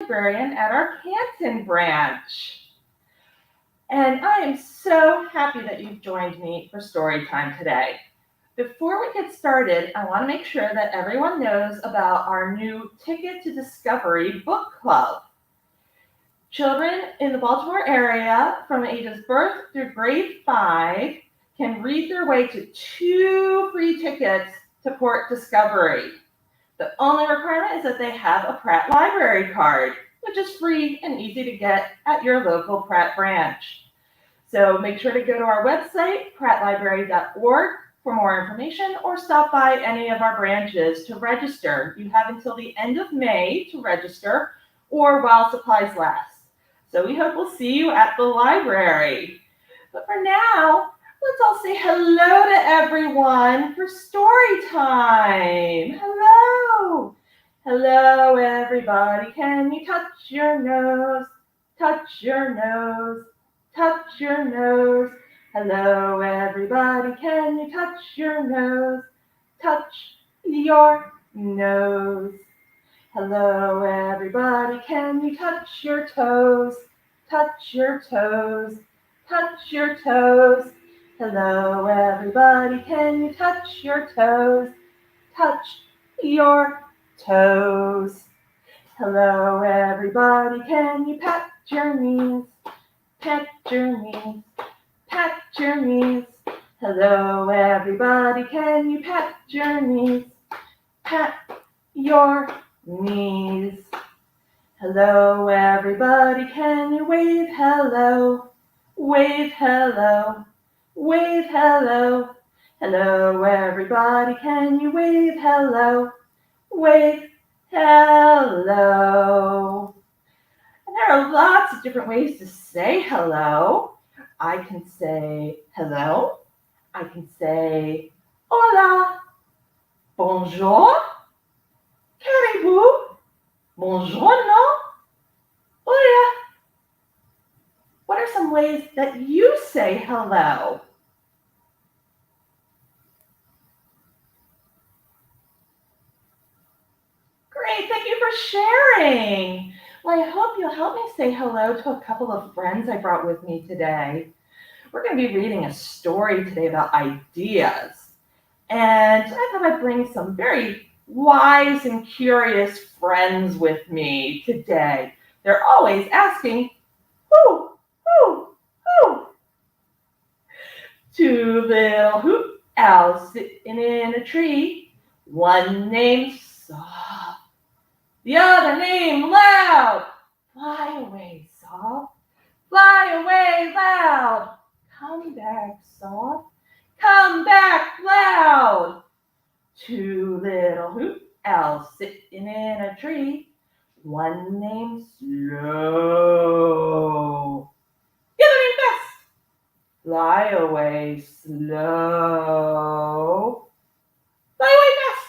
librarian at our Canton branch. And I am so happy that you've joined me for Storytime today. Before we get started, I want to make sure that everyone knows about our new Ticket to Discovery book club. Children in the Baltimore area from ages birth through grade 5 can read their way to 2 free tickets to Port Discovery. The only requirement is that they have a Pratt Library card, which is free and easy to get at your local Pratt branch. So make sure to go to our website, prattlibrary.org, for more information, or stop by any of our branches to register. You have until the end of May to register, or while supplies last. So we hope we'll see you at the library. But for now, let's all say hello to everyone for story time. Hello. Hello, everybody. Can you touch your nose? Touch your nose. Touch your nose. Hello, everybody. Can you touch your nose? Touch your nose. Hello, everybody. Can you touch your toes? Touch your toes. Touch your toes. Hello, everybody. Can you touch your toes? Touch your toes. Hello, everybody. Can you pat your knees? Pat your knees. Pat your knees. Hello, everybody. Can you pat your knees? Pat your knees. Hello, everybody. Can you wave hello? Wave hello. Wave hello. Hello, everybody. Can you wave hello? Wave hello. And there are lots of different ways to say hello. I can say hello. I can say hola. Bonjour. Caribou. Buongiorno. Hola. What are some ways that you say hello? Great, thank you for sharing. Well, I hope you'll help me say hello to a couple of friends I brought with me today. We're going to be reading a story today about ideas. And I thought I'd bring some very wise and curious friends with me today. They're always asking, who, who, who? 2 little hoot owls sitting in a tree, one named Soft, the other named Loud. Fly away, Soft, fly away, Loud. Come back, Soft, come back, Loud. 2 little hoot owls sitting in a tree, one named Slow, the other named Fast. Fly away slow. Fly away fast.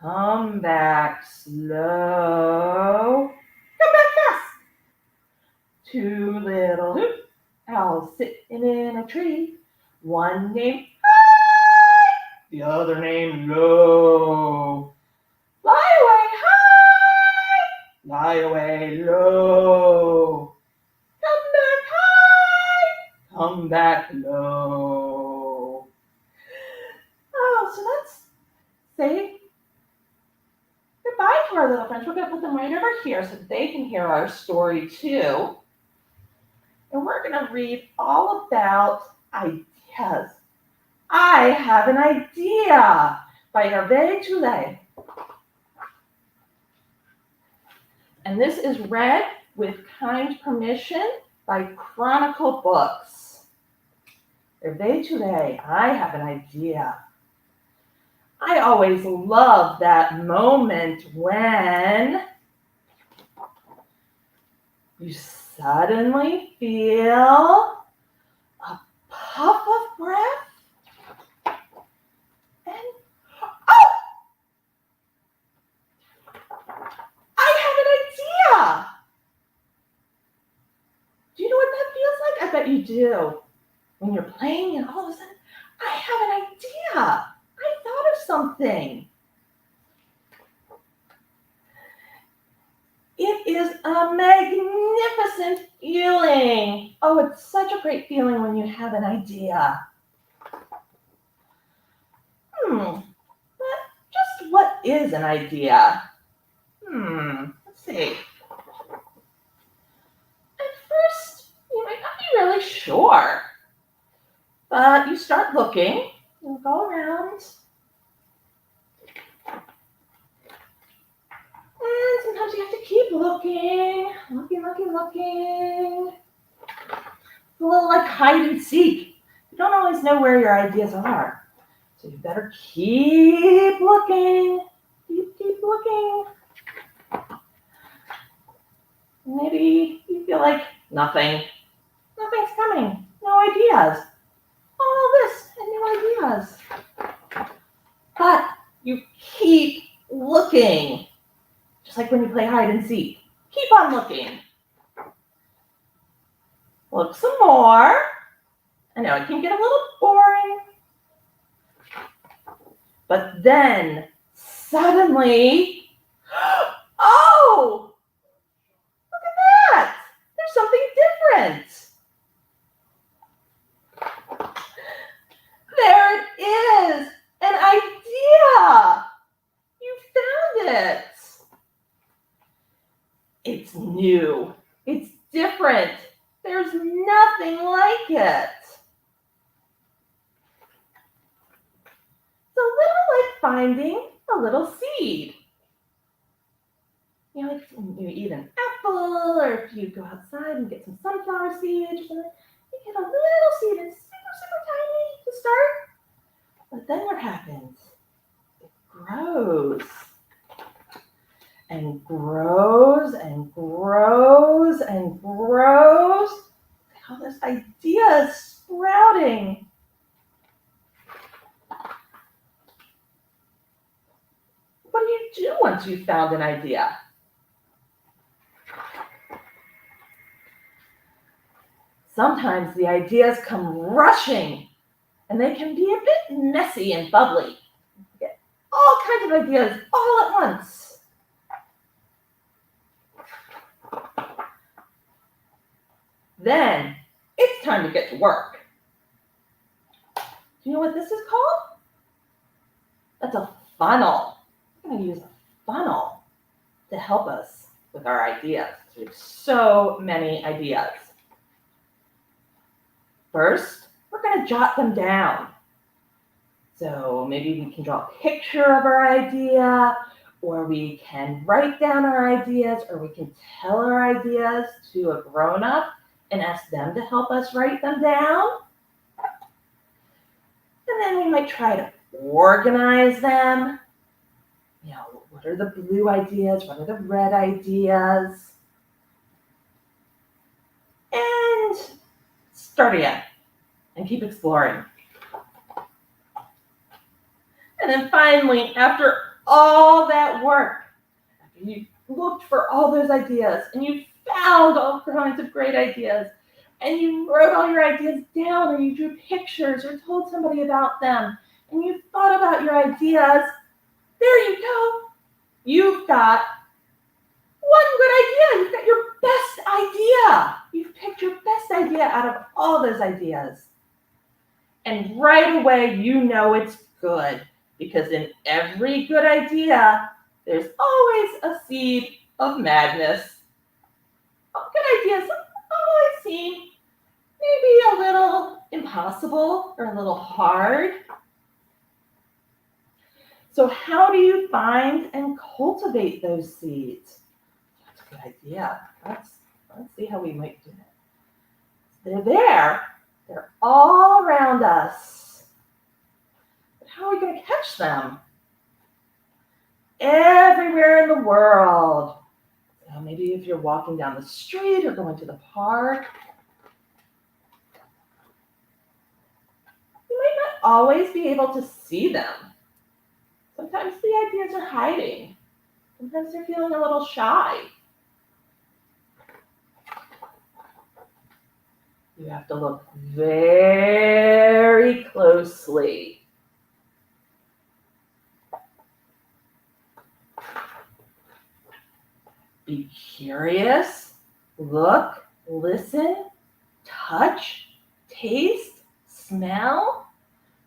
Come back slow. Come back fast. 2 little hoot owls sitting in a tree. One named High, the other named Low. Fly away high. Fly away low. Come back low. Oh, so let's say goodbye to our little friends. We're going to put them right over here so that they can hear our story too. And we're going to read all about ideas. I have an idea by Hervé Tullet. And this is read with kind permission by Chronicle Books. Hervé Tullet, I have an idea. I always love that moment when you suddenly feel a puff of breath and, oh! I have an idea! Do you know what that feels like? I bet you do. When you're playing and all of a sudden, I have an idea. I thought of something. is a magnificent feeling. Oh, it's such a great feeling when you have an idea. But just what is an idea? Let's see. At first, you might not be really sure, but you start looking, you go around, and sometimes you have to keep looking. It's a little like hide and seek. You don't always know where your ideas are, so you better keep looking, keep looking. Maybe you feel like nothing's coming, no ideas. All this and no ideas. But you keep looking, just like when you play hide and seek. Keep on looking. Look some more. I know it can get a little boring. But then suddenly, oh, look at that. There's something different. There it is, an idea. You found it. It's new. It's different. There's nothing like it. It's a little like finding a little seed. You know, like when you eat an apple, or if you go outside and get some sunflower seeds or something, you get a little seed and it's super tiny to start. But then what happens? It grows and grows and grows and grows. How this idea is sprouting. What do you do once you've found an idea? Sometimes the ideas come rushing, and they can be a bit messy and bubbly. You get all kinds of ideas all at once. Then it's time to get to work. Do you know what this is called? That's a funnel. We're going to use a funnel to help us with our ideas. We have so many ideas. First, we're going to jot them down. So maybe we can draw a picture of our idea, or we can write down our ideas, or we can tell our ideas to a grown-up and ask them to help us write them down. And then we might try to organize them. You know, what are the blue ideas? What are the red ideas? And start again and keep exploring. And then finally, after all that work, after you looked for all those ideas and you found all kinds of great ideas and you wrote all your ideas down or you drew pictures or told somebody about them and you thought about your ideas, there you go. You've got one good idea. You've got your best idea. You've picked your best idea out of all those ideas. And right away, you know it's good, because in every good idea, there's always a seed of madness. Good ideas always seem maybe a little impossible or a little hard. So how do you find and cultivate those seeds? That's a good idea. Let's see how we might do it. They're there. They're all around us. But how are we going to catch them? Everywhere in the world. So maybe if you're walking down the street or going to the park, you might not always be able to see them. Sometimes the ideas are hiding. Sometimes they're feeling a little shy. You have to look very closely. Be curious, look, listen, touch, taste, smell.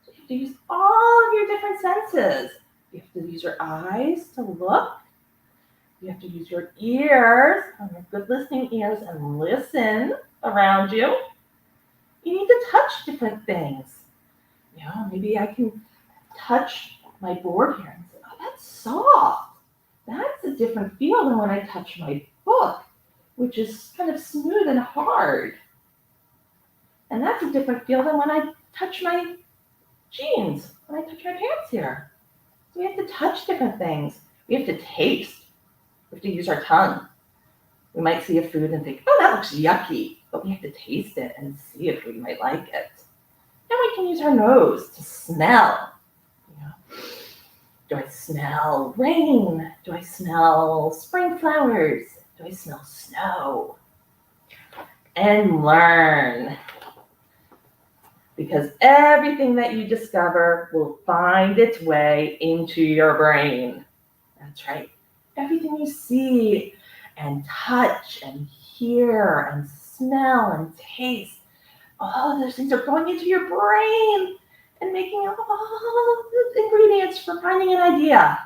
So you have to use all of your different senses. You have to use your eyes to look. You have to use your ears, your good listening ears, and listen around you. You need to touch different things. Maybe I can touch my board here and say, oh, that's soft. That's a different feel than when I touch my book, which is kind of smooth and hard. And that's a different feel than when I touch my jeans, when I touch my pants here. So we have to touch different things. We have to taste. We have to use our tongue. We might see a food and think, oh, that looks yucky, but we have to taste it and see if we might like it. Then we can use our nose to smell. Do I smell rain? Do I smell spring flowers? Do I smell snow? And learn. Because everything that you discover will find its way into your brain. That's right. Everything you see and touch and hear and smell and taste, all of those things are going into your brain and making all the ingredients for finding an idea.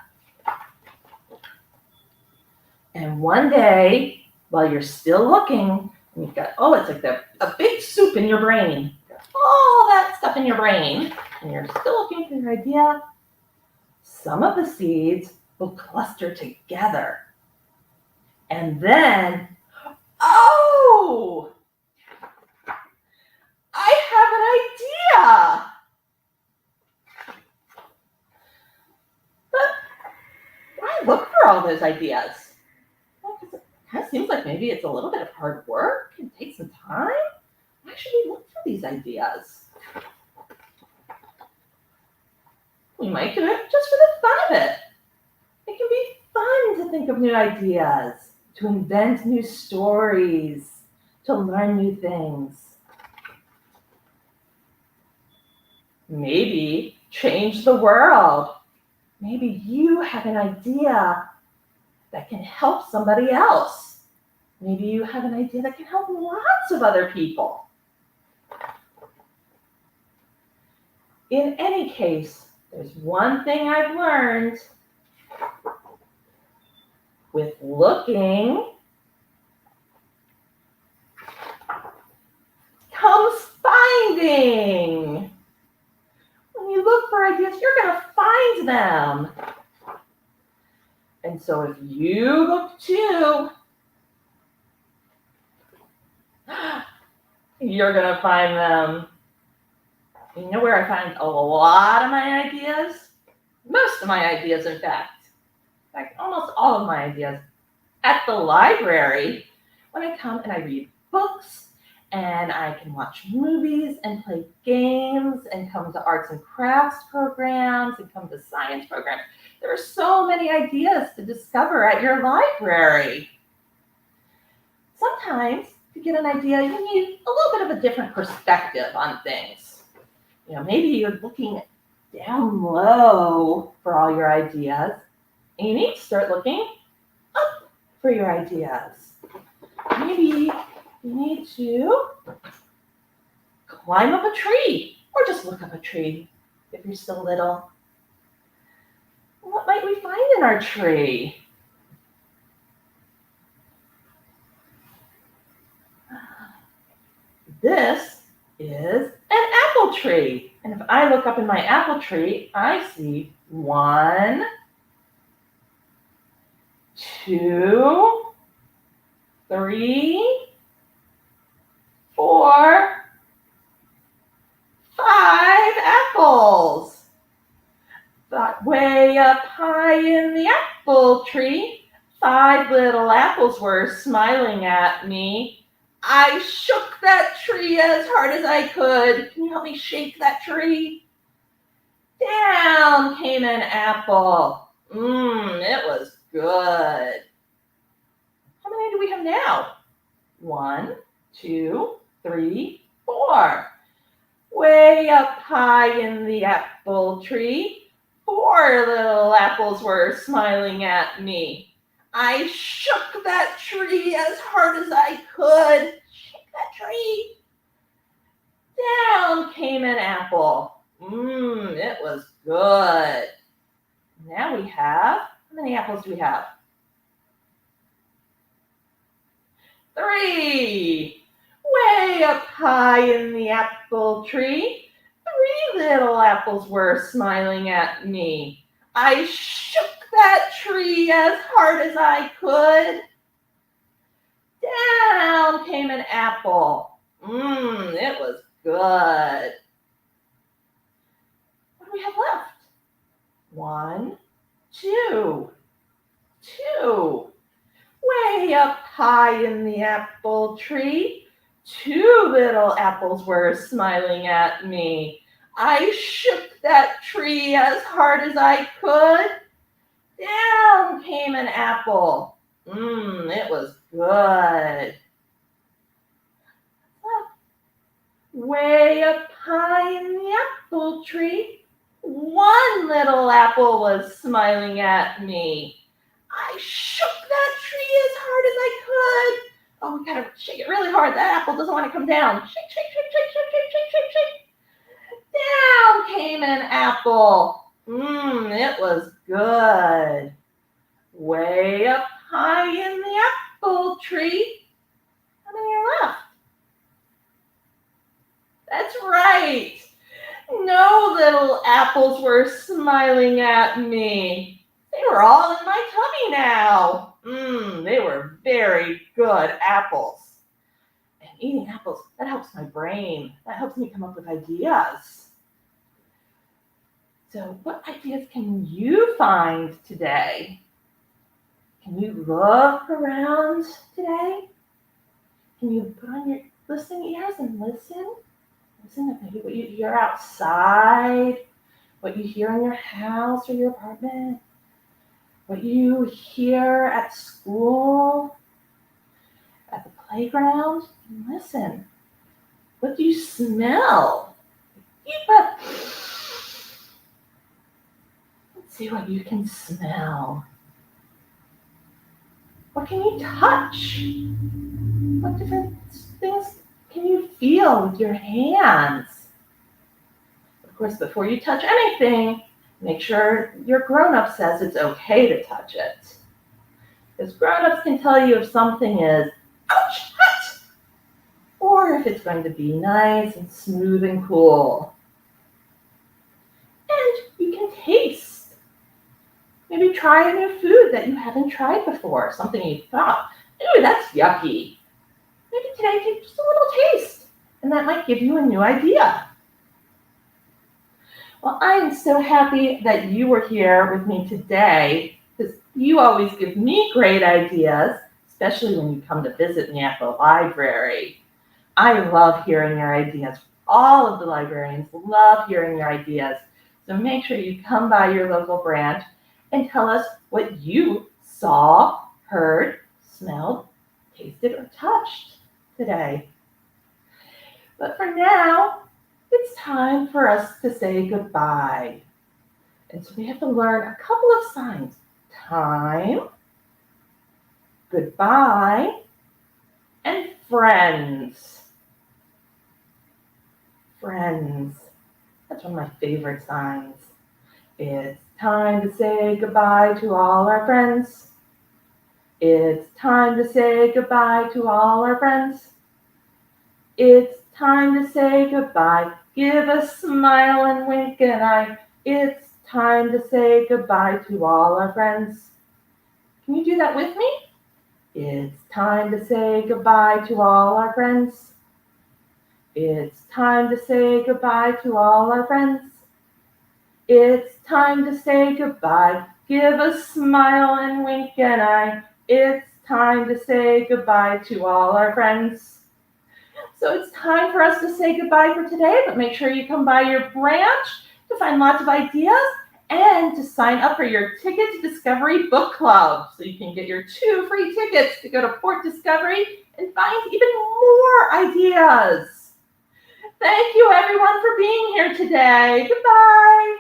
And one day, while you're still looking, and you've got, it's like a big soup in your brain. All that stuff in your brain, and you're still looking for your idea, some of the seeds will cluster together. And then, I have an idea. But why look for all those ideas? Well, it kind of seems like maybe it's a little bit of hard work and take some time. Why should we look for these ideas? We might do it just for the fun of it. It can be fun to think of new ideas, to invent new stories, to learn new things. Maybe change the world. Maybe you have an idea that can help somebody else. Maybe you have an idea that can help lots of other people. In any case, there's one thing I've learned. With looking comes finding. When you look for ideas, you're going to find them. And so if you look too, you're going to find them. You know where I find a lot of my ideas? Most of my ideas, in fact. In fact, almost all of my ideas. At the library, when I come and I read books, and I can watch movies and play games and come to arts and crafts programs and come to science programs. There are so many ideas to discover at your library. Sometimes to get an idea, you need a little bit of a different perspective on things. Maybe you're looking down low for all your ideas, and you need to start looking up for your ideas. Maybe you need to climb up a tree or just look up a tree if you're still little. What might we find in our tree? This is an apple tree. And if I look up in my apple tree, I see 1, 2, 3, 4, 5 apples. But way up high in the apple tree, 5 little apples were smiling at me. I shook that tree as hard as I could. Can you help me shake that tree? Down came an apple. It was good. How many do we have now? 1, 2, 3, 4. Way up high in the apple tree, 4 little apples were smiling at me. I shook that tree as hard as I could. Shake that tree. Down came an apple. It was good. Now we have, how many apples do we have? 3. Way up high in the apple tree, 3 little apples were smiling at me. I shook that tree as hard as I could. Down came an apple. It was good. What do we have left? 1, 2, 2. Way up high in the apple tree, 2 little apples were smiling at me. I shook that tree as hard as I could. Down came an apple. It was good. Way up high in the apple tree, 1 little apple was smiling at me. I shook that tree as hard as I could. Oh, we gotta shake it really hard. That apple doesn't want to come down. Shake, shake, shake, shake, shake, shake, shake, shake, shake. Down came an apple. It was good. Way up high in the apple tree. How many are left? That's right. No little apples were smiling at me. They were all in my tummy now. They were very good apples. And eating apples, that helps my brain. That helps me come up with ideas. So what ideas can you find today? Can you look around today? Can you put on your listening ears and listen? Listen to maybe what you hear outside, what you hear in your house or your apartment, what you hear at school, at the playground. And listen. What do you smell? Deep breath. Let's see what you can smell. What can you touch? What different things can you feel with your hands? Of course, before you touch anything, make sure your grown-up says it's okay to touch it. Because grown-ups can tell you if something is ouch, hot, or if it's going to be nice and smooth and cool. And you can taste. Maybe try a new food that you haven't tried before, something you thought, ooh, that's yucky. Maybe today take just a little taste, and that might give you a new idea. Well, I am so happy that you were here with me today, because you always give me great ideas, especially when you come to visit me at the library. I love hearing your ideas. All of the librarians love hearing your ideas. So make sure you come by your local branch and tell us what you saw, heard, smelled, tasted, or touched today. But for now, it's time for us to say goodbye. And so we have to learn a couple of signs. Time, goodbye, and friends. Friends. That's one of my favorite signs. It's time to say goodbye to all our friends. It's time to say goodbye to all our friends. It's time to say goodbye. Give a smile and wink an eye. It's time to say goodbye to all our friends. Can you do that with me? It's time to say goodbye to all our friends. It's time to say goodbye to all our friends. It's time to say goodbye. Give a smile and wink an eye. It's time to say goodbye to all our friends. So it's time for us to say goodbye for today, but make sure you come by your branch to find lots of ideas and to sign up for your Ticket to Discovery Book Club so you can get your 2 free tickets to go to Port Discovery and find even more ideas. Thank you, everyone, for being here today. Goodbye.